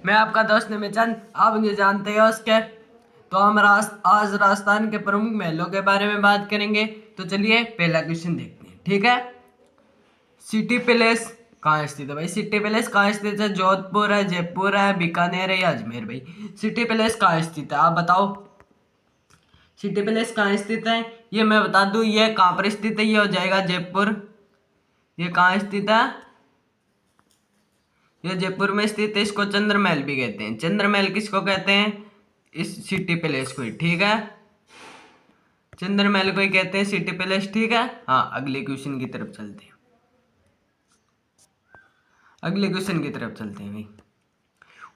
मैं आपका दोस्त निमिचंद। आप मुझे जानते हो उसके। तो हम आज राजस्थान के प्रमुख महलों के बारे में बात करेंगे। तो चलिए पहला क्वेश्चन देखते हैं, ठीक है। सिटी पैलेस कहाँ स्थित है भाई? सिटी पैलेस कहाँ स्थित है? जोधपुर है, जयपुर है, बीकानेर है या अजमेर भाई? सिटी पैलेस कहाँ स्थित है, आप बताओ। सिटी पैलेस कहाँ स्थित है? ये मैं बता दूं, ये कहाँ पर स्थित है। ये हो जाएगा जयपुर। ये कहाँ स्थित है? ये जयपुर में स्थित है। इसको चंद्र महल भी कहते हैं। चंद्र महल किसको कहते हैं? इस सिटी पैलेस को ही, ठीक है। चंद्र महल को ही कहते हैं सिटी पैलेस, ठीक है। हाँ, अगले क्वेश्चन की तरफ चलते हैं। अगले क्वेश्चन की तरफ चलते हैं भाई।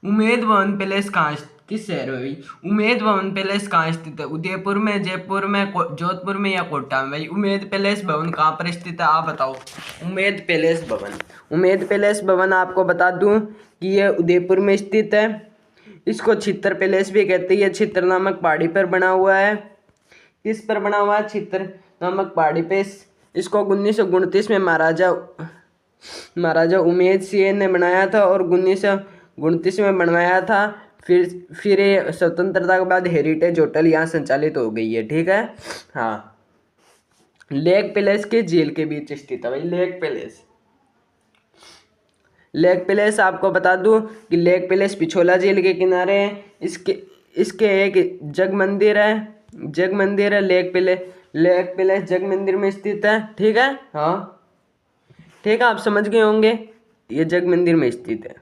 उमेद भवन पैलेस कहाँ किस शहर में भाई? उमेद भवन पैलेस कहाँ स्थित है? उदयपुर में, जयपुर में, जोधपुर में या कोटा में भाई? उमेद पैलेस भवन कहाँ पर स्थित है, आप बताओ। उमेद पैलेस भवन, उमेद पैलेस भवन आपको बता दूं कि यह उदयपुर में स्थित है। इसको छित्र पैलेस भी कहते हैं। यह छित्र नामक पहाड़ी पर बना हुआ है। किस पर बना हुआ है? छित्र नामक पहाड़ी पे। इसको 1929 में महाराजा उमेद सिंह ने बनाया था और 1929 में बनवाया था। फिर ये स्वतंत्रता के बाद हेरिटेज होटल यहाँ संचालित हो गई है, ठीक है। हाँ, लेक पैलेस के झील के बीच स्थित है भाई। लेक पैलेस आपको बता दूं कि लेक पैलेस पिछोला झील के किनारे है। इसके एक जग मंदिर है। लेक पैलेस जग मंदिर में स्थित है, ठीक है। हाँ, ठीक है, आप समझ गए होंगे। ये जग मंदिर में स्थित है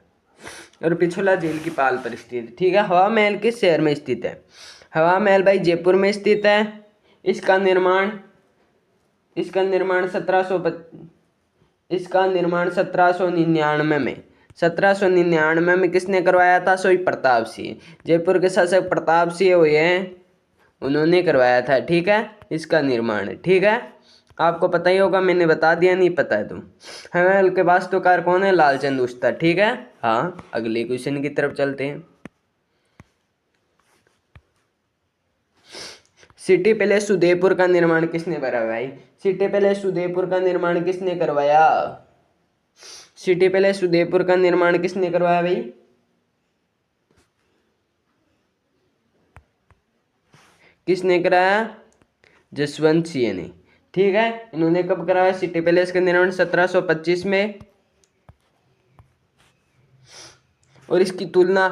और पिछोला झील की पाल पर स्थित है, ठीक है। हवा महल किस शहर में स्थित है? हवा महल भाई जयपुर में स्थित है। इसका निर्माण इसका निर्माण 1799 में किसने करवाया था? सोई प्रताप सिंह। जयपुर के शासक प्रताप सिंह हुए हैं, उन्होंने करवाया था, ठीक है। इसका निर्माण, ठीक है। आपको पता ही होगा, मैंने बता दिया, नहीं पता है तो। महल के वास्तुकार कौन है? लालचंद उस्ताद, ठीक है। हाँ, अगले क्वेश्चन की तरफ चलते हैं। सिटी पैलेस उदयपुर का निर्माण किसने करवाया भाई? सिटी पैलेस उदयपुर का निर्माण किसने करवाया? सिटी पैलेस उदयपुर का निर्माण किसने करवाया भाई? किसने कराया? जसवंत सिंह ने, ठीक है। इन्होंने कब कराया सिटी पैलेस का निर्माण? 1725 में। और इसकी तुलना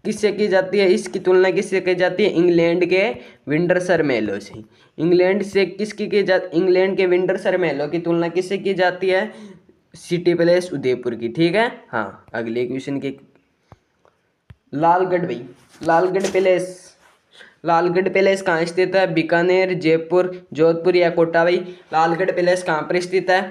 किससे की जाती है? इसकी तुलना किससे की जाती है? इंग्लैंड के विंडसर महलों से। इंग्लैंड के विंडसर महलों की तुलना किससे की जाती है? सिटी पैलेस उदयपुर की, ठीक है। हाँ, अगले क्वेश्चन की। लालगढ़ भाई, लालगढ़ पैलेस कहाँ स्थित है? बीकानेर, जयपुर, जोधपुर या कोटा भाई? लालगढ़ पैलेस कहाँ पर स्थित है,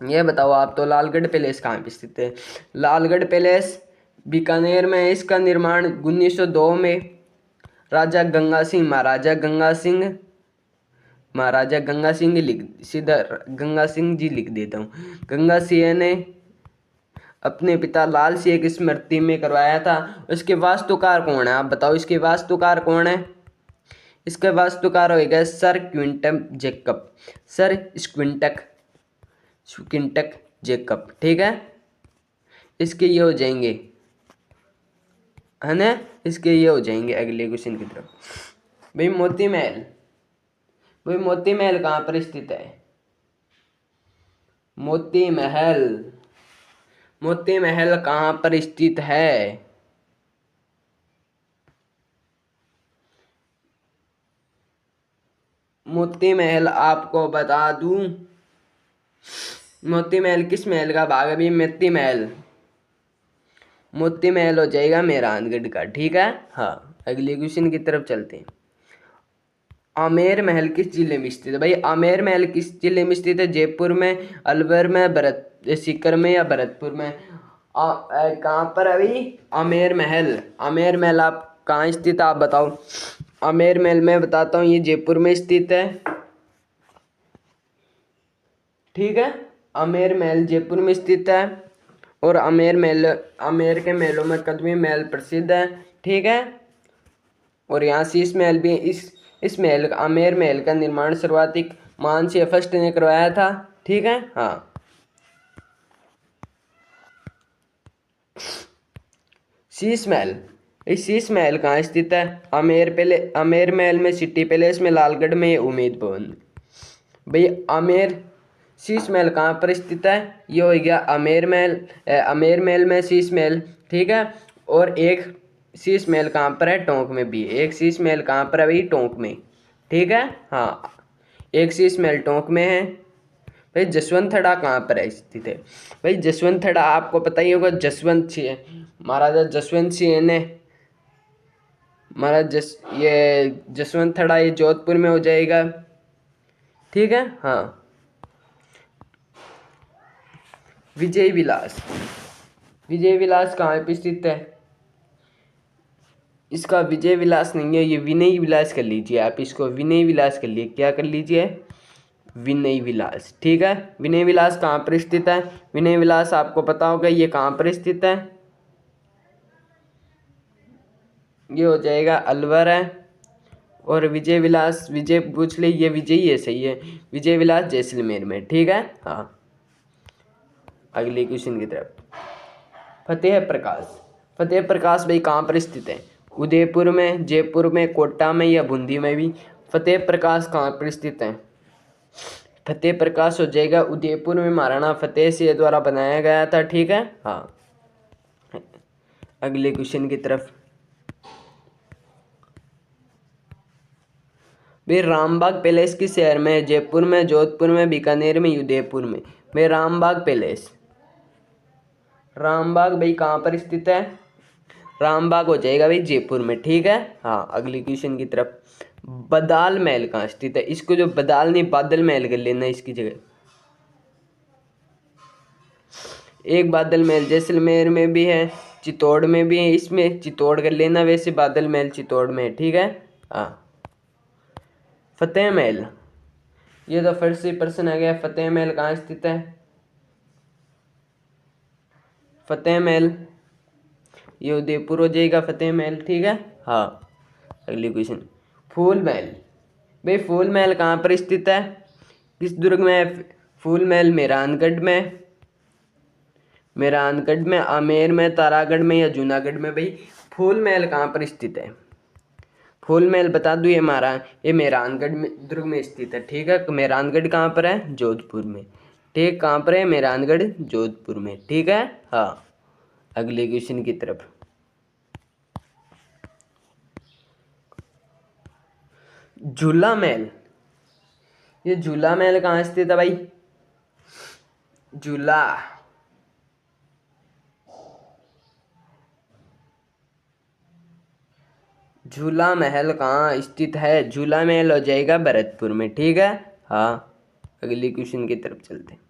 ये बताओ आप तो। लालगढ़ पैलेस कहाँ पे स्थित है? लालगढ़ पैलेस बीकानेर में है। इसका निर्माण 1902 में महाराजा गंगा सिंह गंगा सिंह जी लिख देता हूँ। गंगा सिंह ने अपने पिता लाल सिंह की स्मृति में करवाया था। इसके वास्तुकार कौन है, आप बताओ। इसके वास्तुकार कौन है? इसके वास्तुकार होगा सर स्क्विंटक जेकब, ठीक है। इसके ये हो जाएंगे, है ना। इसके ये हो जाएंगे। अगले क्वेश्चन की तरफ भाई। मोती महल कहाँ पर स्थित है? मोती महल कहाँ पर स्थित है? मोती महल आपको बता दूं, मोती महल किस महल का भाग है अभी? मोती महल हो जाएगा मेहरानगढ़ का, ठीक है। हाँ, अगले क्वेश्चन की तरफ चलते हैं। आमेर महल किस जिले में स्थित है भाई? आमेर महल किस जिले में स्थित है? जयपुर में, अलवर में, सीकर में या भरतपुर में? कहाँ पर अभी आमेर महल आप कहाँ स्थित है, आप बताओ। आमेर महल मैं बताता हूँ, ये जयपुर में स्थित है, ठीक है। आमेर महल जयपुर में स्थित है। और आमेर के महलों में कदमी महल प्रसिद्ध है, ठीक है। और यहाँ से इस महल आमेर महल का निर्माण सर्वाधिक मान सिंह फर्स्ट ने करवाया था, ठीक है। हाँ, शीश महल, इस शीश महल कहाँ स्थित है? आमेर महल में, सिटी पैलेस में, लालगढ़ में, उम्मेद भवन। भाई आमेर शीश महल कहाँ पर स्थित है? ये हो गया आमेर महल, आमेर महल में शीश महल, ठीक है। और एक शीश महल कहाँ पर है? टोंक में भी। एक शीश महल कहाँ पर है भाई? टोंक में, ठीक है। हाँ, एक शीश महल टोंक में है। भाई जसवंत थड़ा कहाँ पर है स्थित है? भाई जसवंत थड़ा आपको पता ही होगा, जसवंत सिंह, महाराजा जसवंत सिंह ने, महाराज ये जसवंत थड़ा ये जोधपुर में हो जाएगा, ठीक है। हाँ, विजय विलास, विजय विलास कहाँ पे स्थित है? इसका विजय विलास नहीं है, ये विनय विलास कर लीजिए आप, इसको विनय विलास कर लिए, क्या कर लीजिए? विनय विलास, ठीक है। विनय विलास कहाँ पर स्थित है? विनय विलास आपको पता होगा ये कहाँ पर स्थित है? ये हो जाएगा अलवर है। और विजय विलास, विजय पूछ ले, ये विजय ही है, सही है। विजय विलास जैसलमेर में, ठीक है। हाँ, अगले क्वेश्चन की तरफ। फतेह प्रकाश, फतेह प्रकाश भाई कहाँ पर स्थित है? उदयपुर में, जयपुर में, कोटा में या बूंदी में भी? फतेह प्रकाश कहाँ पर स्थित है? फतेह प्रकाश हो जाएगा उदयपुर में, महाराणा फतेह सिंह द्वारा बनाया गया था, ठीक है। हाँ, अगले क्वेश्चन की तरफ। भाई रामबाग पैलेस किस शहर में है? जयपुर में, जोधपुर में, बीकानेर में, उदयपुर में? भाई रामबाग पैलेस, रामबाग भाई कहाँ पर स्थित है? रामबाग हो जाएगा भाई जयपुर में, ठीक है। हाँ, अगली क्वेश्चन की तरफ। बदाल महल कहाँ स्थित है? इसको जो बदाल नहीं, बादल महल कर लेना इसकी जगह। एक बादल महल जैसलमेर में भी है, चित्तौड़ में भी है, इसमें चित्तौड़ कर लेना, वैसे बादल महल चित्तौड़ में है, ठीक है। हाँ, फतेह महल, ये तो फिर से प्रश्न आ गया, फतेह महल कहाँ स्थित है? फतेह महल ये उदयपुर हो जाएगा, फतेह महल, ठीक है। हाँ, अगली क्वेश्चन। फूल महल, भाई फूल महल कहाँ पर स्थित है? किस दुर्ग में है फूल महल? मेहरानगढ़ में, मेहरानगढ़ में, आमेर में, तारागढ़ में या जूनागढ़ में? भाई फूल महल कहाँ पर स्थित है? फूल महल बता दूँ, ये हमारा ये मेहरानगढ़ में, दुर्ग में स्थित है, ठीक है। मेहरानगढ़ कहाँ पर है? जोधपुर में, ठीक। कहाँ पर है? मेहरानगढ़, जोधपुर में, ठीक है। हाँ, अगले क्वेश्चन की तरफ। झूला महल, ये झूला महल कहाँ स्थित है भाई? झूला, झूला महल कहाँ स्थित है? झूला महल हो जाएगा भरतपुर में, ठीक है। हाँ, अगली क्वेश्चन की तरफ चलते हैं।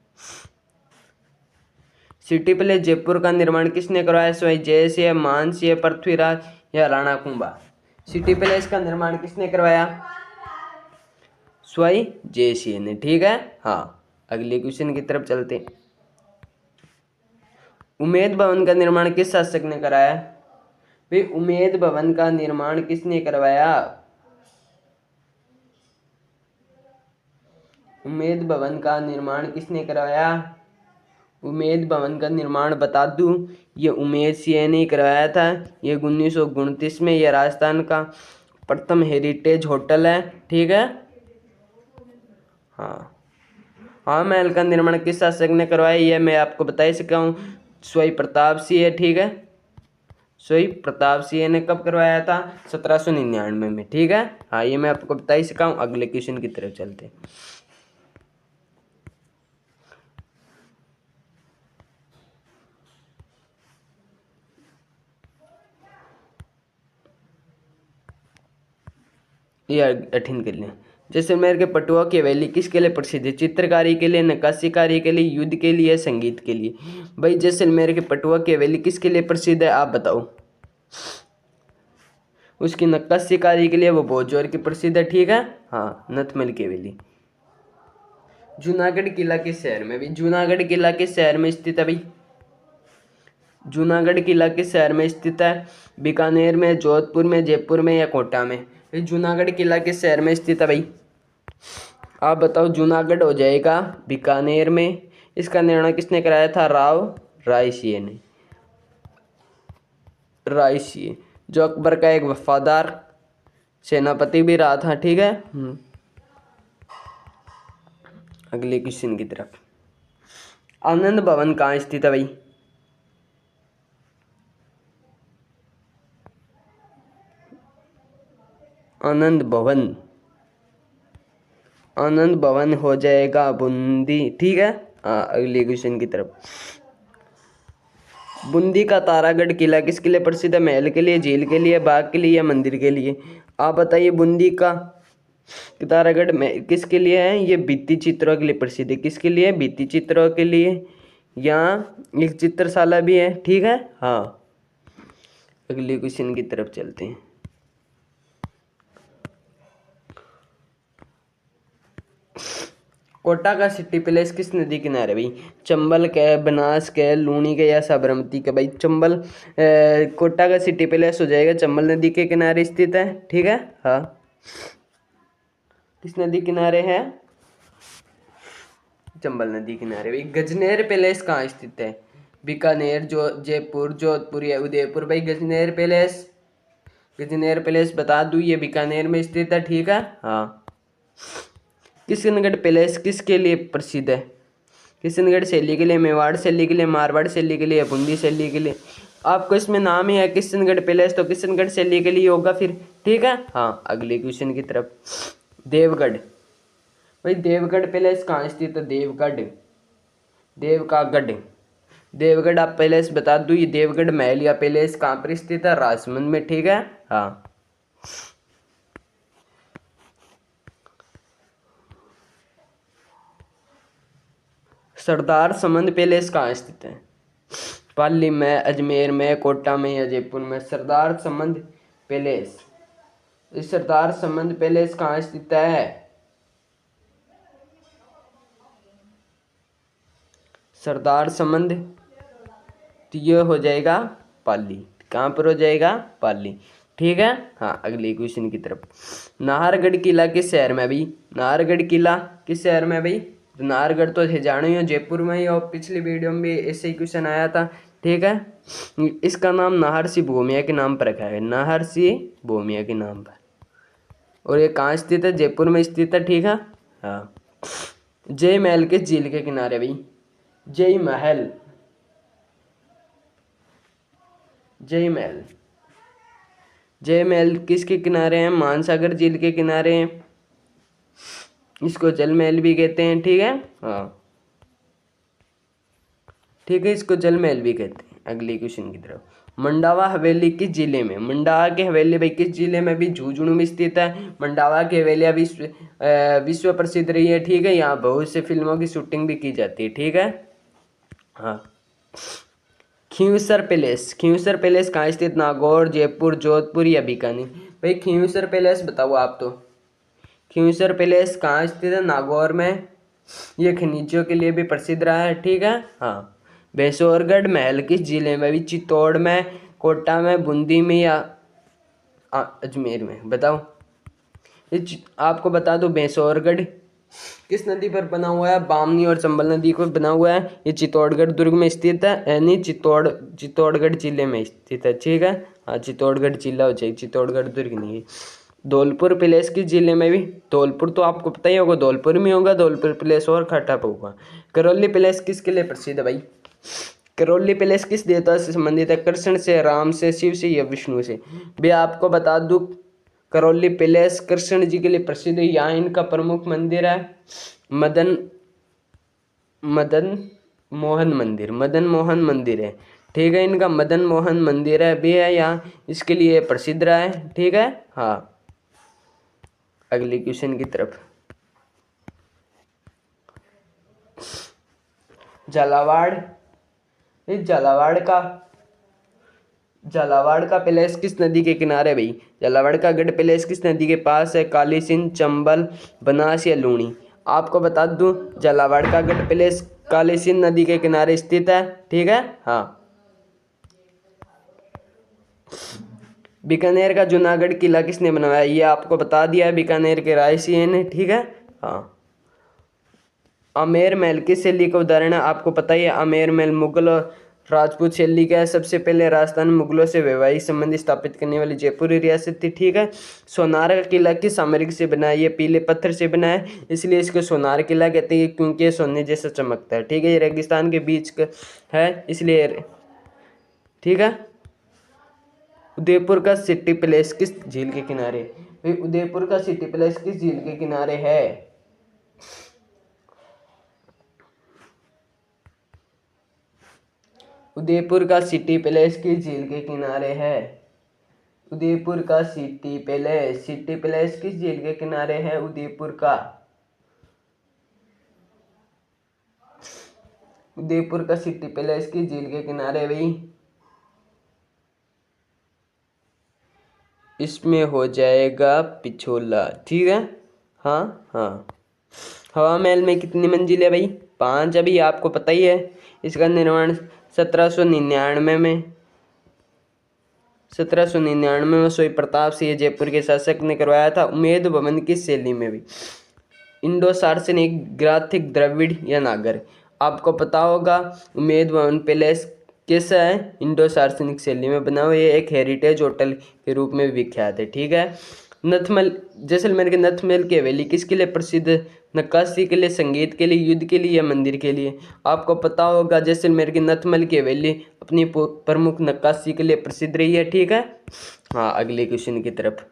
सिटी पैलेस जयपुर का निर्माण किसने करवाया? स्वयं जयसिंह, मानसिंह, पृथ्वीराज या राणा कुंभा? सिटी पैलेस का निर्माण किसने करवाया? स्वयं जयसिंह ने, ठीक है। हाँ, अगले क्वेश्चन की तरफ चलते हैं। उम्मेद भवन का निर्माण किस शासक ने कराया? भाई उम्मेद भवन का निर्माण किसने करवाया? उम्मेद भवन का निर्माण किसने करवाया? उम्मेद भवन का निर्माण बता दूं, ये उमेद सिंह ने करवाया था। ये 1929 में, ये राजस्थान का प्रथम हेरिटेज होटल है, ठीक है। हाँ, हाँ, महल का निर्माण किस शासक ने करवाया? ये मैं आपको बता ही सका हूँ, स्वयं प्रताप सिंह है, ठीक है। स्वयं प्रताप सिंह ने कब करवाया था? 1799 में, ठीक है। हाँ, ये मैं आपको बता ही सका हूँ। अगले क्वेश्चन की तरफ चलते हैं। ये कठिन कर लें। जैसलमेर के पटुआ की हवेली किसके लिए प्रसिद्ध है? चित्रकारी के लिए, नक्काशीकारी के लिए, युद्ध के लिए, संगीत के लिए? भाई जैसलमेर के पटुआ की हवेली किसके लिए प्रसिद्ध है, आप बताओ। उसकी नक्काशीकारी के लिए, वो बहुत जोर की प्रसिद्ध है, ठीक है। हाँ, नथमल की हवेली। जूनागढ़ किला किस शहर में? भाई जूनागढ़ किला किस शहर में स्थित है? भाई जूनागढ़ किला किस शहर में स्थित है? बीकानेर में, जोधपुर में, जयपुर में या कोटा में? भाई जूनागढ़ किला किस शहर में स्थित है? भाई आप बताओ। जूनागढ़ हो जाएगा बीकानेर में। इसका निर्माण किसने कराया था? राव राय सिंह ने। रायसी, जो अकबर का एक वफादार सेनापति भी रहा था। ठीक है। अगले क्वेश्चन की तरफ। आनंद भवन कहाँ स्थित है भाई? आनंद भवन, आनंद भवन हो जाएगा बूंदी। ठीक है। हाँ, अगले क्वेश्चन की तरफ। बूंदी का तारागढ़ किला किसके लिए प्रसिद्ध है? महल के लिए, झील के लिए, बाग के लिए या मंदिर के लिए? आप बताइए। बूंदी का तारागढ़ में किसके लिए है? ये भित्ति चित्रों के लिए प्रसिद्ध है। किसके लिए? भित्ति चित्रों के लिए। यहाँ एक चित्रशाला भी है। ठीक है। हाँ, अगले क्वेश्चन की तरफ चलते हैं। कोटा का सिटी पैलेस किस नदी किनारे भाई? चंबल के, बनास के, लूनी के या साबरमती के? भाई चंबल, कोटा का सिटी पैलेस हो जाएगा चंबल नदी के किनारे स्थित है। ठीक है। हाँ, किस नदी किनारे है? चंबल नदी किनारे। भाई गजनेर पैलेस कहाँ स्थित है? बीकानेर, जो जयपुर, जोधपुर या उदयपुर? भाई गजनेर पैलेस, गजनेर पैलेस बता दूं ये बीकानेर में स्थित है। ठीक है। हाँ, किशनगढ़ पैलेस किसके लिए प्रसिद्ध है? किशनगढ़ शैली के लिए, मेवाड़ शैली के लिए, मारवाड़ शैली के लिए या बूंदी शैली के लिए? आपको इसमें नाम ही है किशनगढ़ पैलेस, तो किशनगढ़ शैली के लिए होगा फिर। ठीक है। हाँ, अगले क्वेश्चन की तरफ। देवगढ़, भाई देवगढ़ पैलेस कहाँ स्थित है? देवगढ़, देव का गढ़, देवगढ़ आप पैलेस बता दूं ये देवगढ़ महल या पैलेस कहाँ पर स्थित है? राजसमंद में। ठीक है। हाँ, सरदार समंद पैलेस कहाँ स्थित है? पाली में, अजमेर में, कोटा में या जयपुर में? सरदार समंद पैलेस, इस सरदार समंद पैलेस कहाँ स्थित है? सरदार समंद, तो ये हो जाएगा पाली। कहाँ पर हो जाएगा? पाली। ठीक है। हाँ, अगले क्वेश्चन की तरफ। नाहरगढ़ किला किस शहर में भी? नाहरगढ़ किला किस शहर में भाई? तो नाहरगढ़ तो जानो ही हो, जयपुर में ही। और पिछली वीडियो में भी ऐसे ही क्वेश्चन आया था। ठीक है। इसका नाम नाहरसी भूमिया के नाम पर रखा है, नाहरसी भूमिया के नाम पर। और ये कहाँ स्थित है? जयपुर में स्थित है। ठीक है। हाँ, जय महल किस झील के किनारे भाई? जय महल, जय महल, जय महल किसके किनारे हैं? मानसागर झील के किनारे हैं। इसको जल महल भी कहते हैं। ठीक है। हाँ, ठीक है, इसको जल महल भी कहते हैं। अगले क्वेश्चन की तरफ। मंडावा हवेली किस जिले में? मंडावा की हवेली भाई किस जिले में भी? झुंझुनू में स्थित है। मंडावा की हवेलियाँ विश्व प्रसिद्ध रही है। ठीक है। यहाँ बहुत से फिल्मों की शूटिंग भी की जाती है। ठीक है। हाँ, खींवसर पैलेस, खींवसर पैलेस कहाँ स्थित? नागौर, जयपुर, जोधपुर या बीकानेर? भाई खींवसर पैलेस बताओ आप तो। खींवसर पैलेस कहाँ स्थित है? नागौर में। ये खनिजों के लिए भी प्रसिद्ध रहा है। ठीक है। हाँ, बेसोरगढ़ महल किस जिले में भी? चित्तौड़ में, कोटा में, बूंदी में या अजमेर में? बताओ। आपको बता दो बेसोरगढ़ किस नदी पर बना हुआ है? बामनी और चंबल नदी को बना हुआ है। ये चित्तौड़गढ़ दुर्ग में स्थित है, यानी चित्तौड़गढ़ जिले में स्थित है। ठीक है। हाँ, चित्तौड़गढ़ जिला हो जाएगा, चित्तौड़गढ़ दुर्ग नहीं है। धौलपुर पैलेस किस जिले में भी? धौलपुर तो आपको पता ही होगा, धौलपुर में होगा। धौलपुर पैलेस और खट्टा होगा। करौली पैलेस किसके लिए प्रसिद्ध है भाई? करौली पैलेस किस देवता से संबंधित है? कृष्ण से, राम से, शिव से या विष्णु से? भैया आपको बता दूं करौली पैलेस कृष्ण जी के लिए प्रसिद्ध है। यहाँ इनका प्रमुख मंदिर है मदन मदन मोहन मंदिर, मदन मोहन मंदिर है। ठीक है। इनका मदन मोहन मंदिर है भी है यहाँ, इसके लिए प्रसिद्ध रहा है। ठीक है। हाँ, अगले क्वेश्चन की तरफ। झालावाड़, इस झालावाड़ का पैलेस किस नदी के किनारे भाई? झालावाड़ का गढ़ पैलेस किस नदी के पास है? काली सिंध, चंबल, बनास या लूनी? आपको बता दूं झालावाड़ का गढ़ पैलेस काली सिंध नदी के किनारे स्थित है। ठीक है। हाँ, बीकानेर का जूनागढ़ किला किसने बनवाया? ये आपको बता दिया है, बीकानेर के रायसी ने। ठीक है। हाँ, आमेर महल किस शैली का उदाहरण है? आपको पता ही है, आमेर महल मुगल राजपूत शैली क्या है? सबसे पहले राजस्थान में मुगलों से वैवाहिक संबंध स्थापित करने वाली जयपुरी रियासत थी। ठीक है। सोनार का किला किस सामग्री से बना है? ये पीले पत्थर से बना है, इसलिए इसको सोनार किला कहते हैं, क्योंकि ये सोने जैसा चमकता है। ठीक है। ये रेगिस्तान के बीच का है, इसलिए ठीक है। उदयपुर का सिटी पैलेस किस झील के किनारे है? भाई उदयपुर का सिटी पैलेस किस झील के किनारे है? उदयपुर का सिटी पैलेस किस झील के किनारे है? उदयपुर का सिटी पैलेस किस झील के किनारे है? उदयपुर का सिटी पैलेस किस झील के किनारे है भाई? इसमें हो जाएगा पिछोला। ठीक है। हाँ हाँ। हवा महल में कितनी मंजिल है भाई? 5। अभी आपको पता ही है। इसका निर्माण 1799 में सोई प्रताप सिंह जयपुर के शासक ने करवाया था। उमेद भवन किस शैली में भी? इंडो सार्सनिक, ग्राथिक, द्रविड़ या नागर? आपको पता होगा उमेद भवन पैलेस कैसा है? इंडो सार्सनिक शैली में बना हुआ। ये एक हेरिटेज होटल के रूप में विख्यात है। ठीक है। नथमल, जैसलमेर के नथमहल की हवेली किसके लिए प्रसिद्ध है? नक्काशी के लिए, संगीत के लिए, युद्ध के लिए या मंदिर के लिए? आपको पता होगा जैसलमेर की नथमहल की हवेली अपनी प्रमुख नक्काशी के लिए प्रसिद्ध रही है। ठीक है। हाँ, अगले क्वेश्चन की तरफ।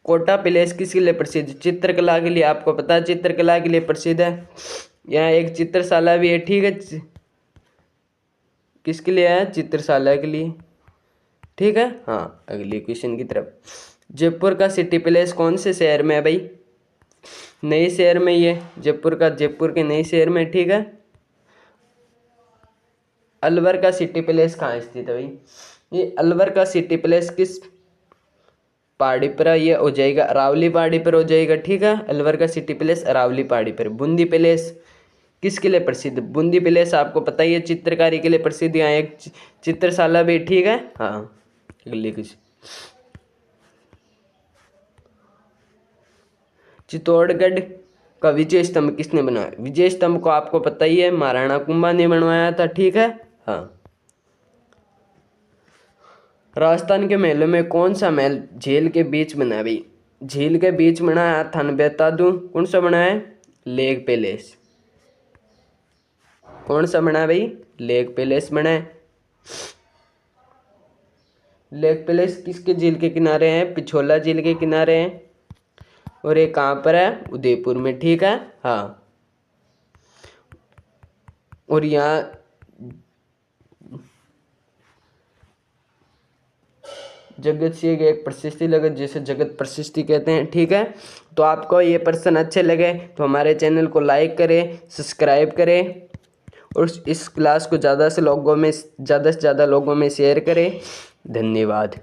कोटा पैलेस किसके लिए प्रसिद्ध? चित्रकला के लिए। आपको पता है चित्रकला के लिए प्रसिद्ध है। यहाँ एक चित्रशाला भी है। ठीक है। किसके लिए है? चित्रशाला के लिए। ठीक है। हाँ, अगले क्वेश्चन की तरफ। जयपुर का सिटी पैलेस कौन से शहर में है भाई? नए शहर में। ये जयपुर के नए शहर में। ठीक है। अलवर का सिटी पैलेस कहाँ स्थित है भाई? ये अलवर का सिटी पैलेस किस पहाड़ी पर है? ये हो जाएगा अरावली पहाड़ी पर हो जाएगा। ठीक है। अलवर का सिटी पैलेस अरावली पहाड़ी पर। बूंदी पैलेस किसके लिए प्रसिद्ध? बूंदी पैलेस आपको पता ही है चित्रकारी के लिए प्रसिद्ध। यहाँ एक चित्रशाला भी। ठीक है। हाँ, अगले कुछ। चित्तौड़गढ़ का विजय स्तंभ किसने बनाया? विजय स्तंभ को आपको पता ही है महाराणा कुंभा ने बनवाया था। ठीक है। हाँ। राजस्थान के महलों में कौन सा महल झील के बीच बना है भाई? झील के बीच बना है। थान बता दूं कौन सा बना है? Lake palace. कौन सा बना है भाई? लेक पैलेस बना है। लेक पैलेस किसके झील के किनारे है? पिछोला झील के किनारे है। और ये कहाँ पर है? उदयपुर में। ठीक है। हाँ। और यहाँ जगत सिंह एक प्रशस्ति लगे, जिसे जगत प्रशस्ति कहते हैं। ठीक है। तो आपको ये प्रश्न अच्छे लगे तो हमारे चैनल को लाइक करें, सब्सक्राइब करें और इस क्लास को ज़्यादा से ज़्यादा लोगों में शेयर करें। धन्यवाद।